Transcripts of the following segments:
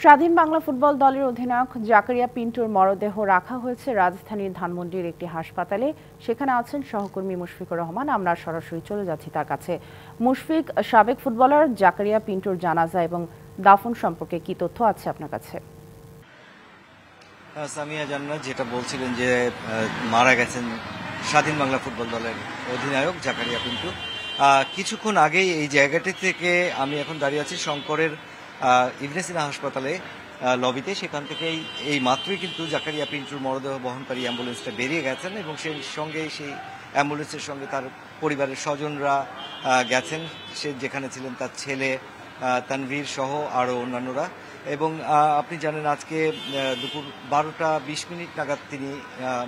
স্বাধীন বাংলা ফুটবল দলের অধিনায়ক জাকারিয়া পিন্টুর মরদেহ রাখা হয়েছে রাজধানীর ধানমন্ডির একটি হাসপাতালে। সেখানে আছেন সহকর্মী মুশফিকুর রহমান। আমরা সরাসরি চলে যাচ্ছি তার কাছে। মুশফিক, সাবেক ফুটবলার জাকারিয়া পিন্টুর জানাজা এবং দাফন সম্পর্কে কি তথ্য আছে আপনার কাছে? সামিয়া জান্নাত যেটা বলছিলেন যে মারা গেছেন স্বাধীন বাংলা ফুটবল দলের অধিনায়ক জাকারিয়া পিন্টু। কিছুক্ষণ আগেই এই জায়গাটি থেকে আমি এখন দাঁড়িয়ে আছি শঙ্করের ইবনে সিনা হাসপাতালে লবিতে। সেখান থেকেই এই মাত্রই কিন্তু জাকারিয়া পিন্টুর মরদেহ বহনকারী অ্যাম্বুলেন্সটা বেরিয়ে গেছেন এবং সেই সঙ্গে সেই অ্যাম্বুলেন্সের সঙ্গে তার পরিবারের স্বজনরা গেছেন। সে যেখানে ছিলেন তার ছেলে তানভীর সহ আরও অন্যান্যরা। এবং আপনি জানেন আজকে দুপুর 12টা 20 নাগাদ তিনি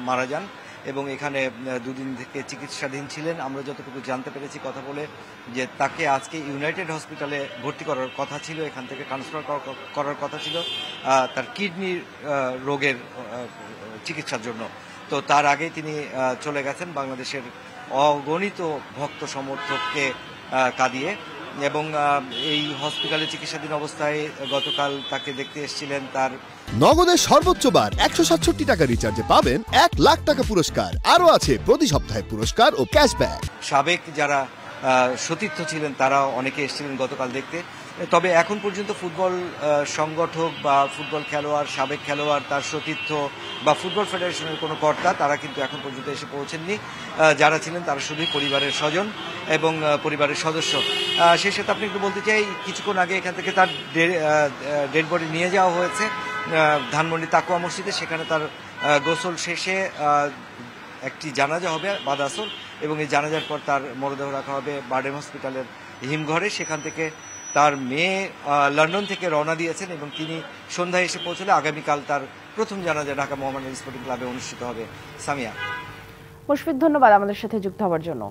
মারা যান এবং এখানে দুদিন থেকে চিকিৎসাধীন ছিলেন। আমরা যতটুকু জানতে পেরেছি কথা বলে যে তাকে আজকে ইউনাইটেড হসপিটালে ভর্তি করার কথা ছিল, এখান থেকে ট্রান্সফার করার কথা ছিল তার কিডনির রোগের চিকিৎসার জন্য। তো তার আগেই তিনি চলে গেছেন বাংলাদেশের অগণিত ভক্ত সমর্থককে কাঁদিয়ে। এবং এই হসপিটালে চিকিৎসাধীন অবস্থায় গতকাল তাকে দেখতে এসেছিলেন তার নগদের সর্বোচ্চ বার 167 টাকা রিচার্জে পাবেন 1 লাখ টাকা পুরস্কার। আরও আছে প্রতি সপ্তাহে পুরস্কার ও ক্যাশব্যাক। সাবেক যারা সতীর্থ ছিলেন তারা অনেকে এসেছিলেন গতকাল দেখতে। তবে এখন পর্যন্ত ফুটবল সংগঠক বা ফুটবল খেলোয়াড়, সাবেক খেলোয়াড়, তার সতীর্থ বা ফুটবল ফেডারেশনের কোনো কর্তা তারা কিন্তু এখন পর্যন্ত এসে পৌঁছেননি। যারা ছিলেন তারা শুধুই পরিবারের স্বজন এবং পরিবারের সদস্য। সেই সাথে আপনি একটু বলতে চাই, কিছুক্ষণ আগে এখান থেকে তার ডেড বডি নিয়ে যাওয়া হয়েছে ধানমন্ডি তাকুয়া মসজিদে। সেখানে তার গোসল শেষে একটি জানাজা হবে বাদ আসর এবং এই জানাজার পর তার মরদেহ রাখা হবে বারডেম হসপিটালের হিমঘরে। সেখান থেকে তার মেয়ে লন্ডন থেকে রওনা দিয়েছেন এবং তিনি সন্ধ্যায় এসে পৌঁছলে আগামীকাল তার প্রথম জানাজা ঢাকা মোহামেডান স্পোর্টিং ক্লাবে অনুষ্ঠিত হবে। সামিয়া। মুশফিক, ধন্যবাদ আমাদের সাথে যুক্ত হওয়ার জন্য।